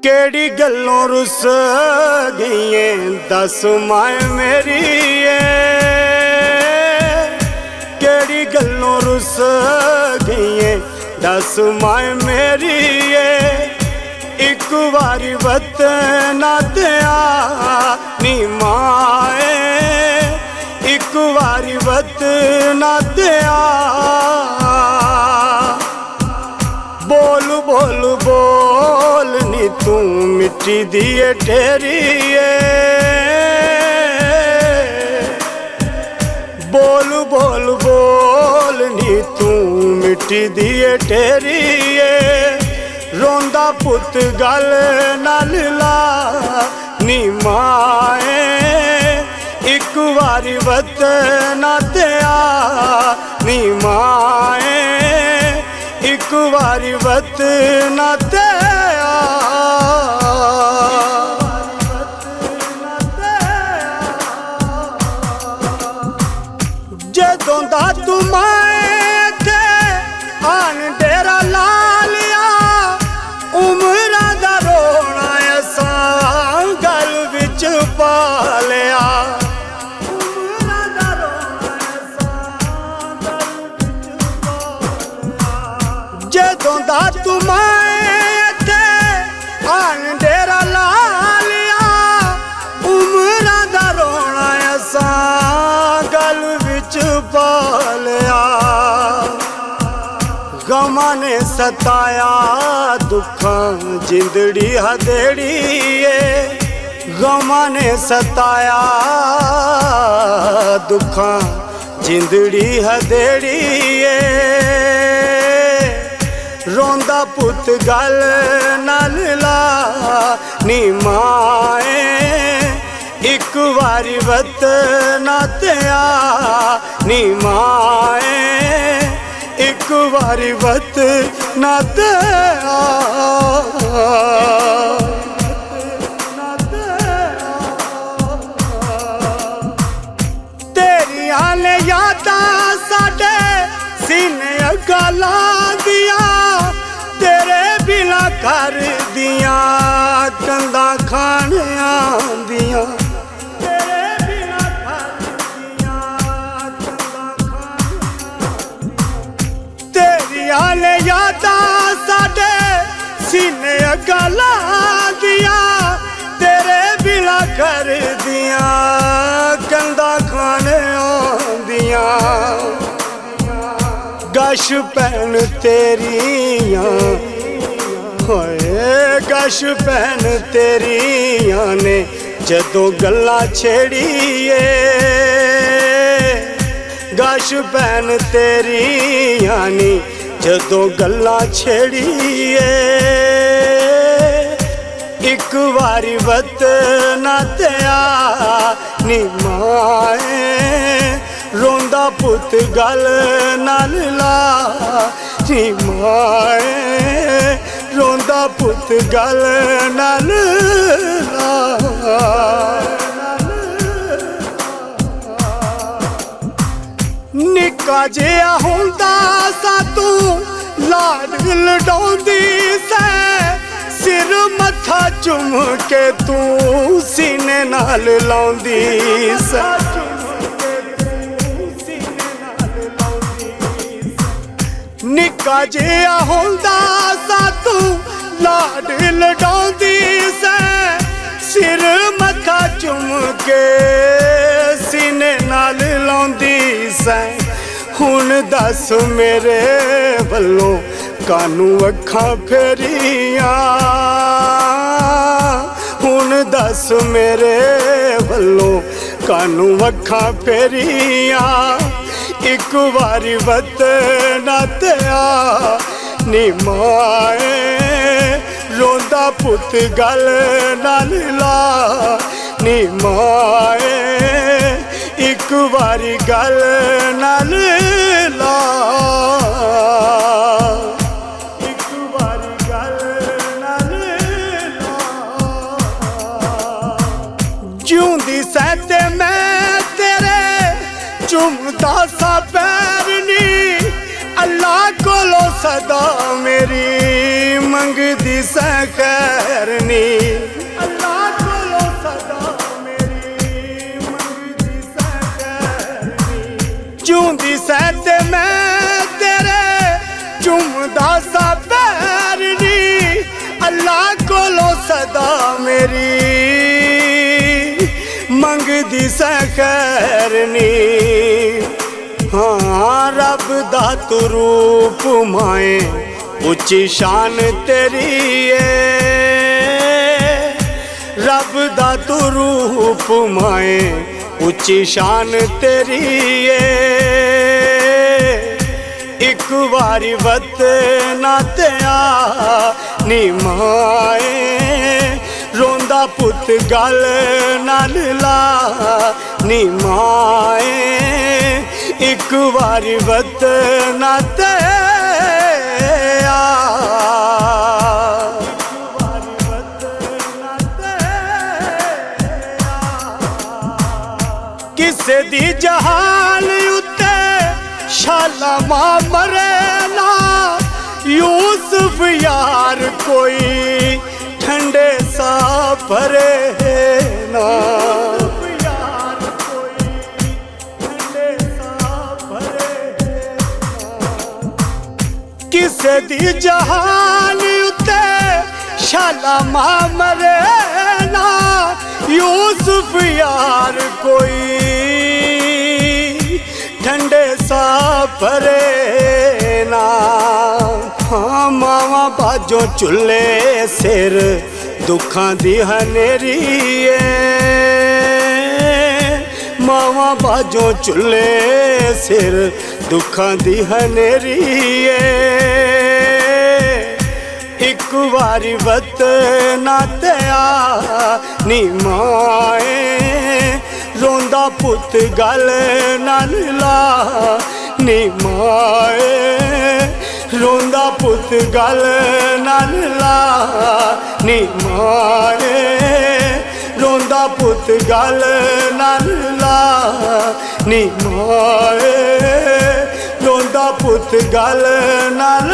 केड़ी गल्लों रुस गई दस माए मेरी केड़ी गल्लों रुस गई दस माए मेरी एक बारी वतना दिया नी माए एक बारी वतना दिया बोल बोल बोल नी तू मिट्टी दिए ठहरी बोल बोल बोल नी तू मिट्टी दिए ठहरी रोंदा पुत गल नाल ला नी माए एक बारी वतना दिया नी माए एक बारी वतना दिया जदों दा तू माए थे आन डेरा ला लिया उमरां दा रोना असां गल विच पा लिया जदों दा तू माए थे आन डेरा ला लिया उमरां दा रोना असां गल विच पा लिया गमां ने सताया दुखां जिंदड़ी हदेड़ी गमां ने सताया दुखां जिंदड़ी हदेड़ी रोंदा पुत गल नाल ला नी माए एक बारी वतना दिया नी माए एक बारी वतना दिया तेरिया ने यादां साडे सीने गला दिया तेरे बिना कर दिया कंधा खाने आंदियां तेरे बिना कर दिया कंधा खाने तेरिया ने यादां साडे सीने गला दिया तेरे बिना कर दिया कंधा खाने आंदियां गश भैन तेरियां होए गश भैन तेरियां ने जदों गल्लां छेड़िए गश भैन तेरियां ने जदों गल्लां छेड़िए एक बारी वतना दिया नी माए रोंदा पुत गल नाल ला नी माए रोंदा पुत गल नाल ला निक्का जिहा हुंदा सा तू लाड लडाउंदी सै सिर मत्था चुम के तू सीने नाल लाउंदी सै निक्का जिहा हुंदा सा तू लाड लडाउंदी सै सिर मत्था चुम के सीने नाल लाउंदी सै हुण दस मेरे वल्लों कानू अखां फेरियां हुण दस मेरे वल्लों कानू अखां फेरियां एक बारी वतना दिया नी माए रोंदा पुत गल नाल ला नी माए एक बारी गल नाल ला एक बारी गल नाल ला जिउंदी सैते मैं तेरे चुमदा सा पैर नी अल्लाह कोलों सदा मेरी मंगदी सै खैर नी अल्लाह कोलो सदा मेरी मंगदी सै खैर नी चूंदी सै ते मैं तेरे चुमदा सा पैर नी अल्लाह कोलो सदा मेरी मंगदी सै खैर नी हाँ रब दा तू रूप माए उच्ची शान तेरी है रब दा तू रूप माए उच्ची शान तेरी है एक बारी वतना ते आ नी माए रोंदा पुत गल नाल ला नी माए एक बारी वतना ते आ किसे दी जहान उत्ते शाला मां मरे ना यूसुफ यार कोई ठंडे सा भरे ना यार कोई ठंडे सा भरे किसे दी जहान उत्ते शाला मां मरे ना यूसुफ यार कोई ठंडे सा भरे ना हाँ मावा बाजों चुल्ले सिर दुखां दी हनेरी मावा बाजों चुल्ले सिर दुखां दी हनेरी एक बारी वतना ते आ नी माए रोंदा पुत गल नाल ला नी माए रोंदा पुत गल नाल ला नी माए रोंदा पुत गल नाल ला नी माए रोंदा पुत गल नाल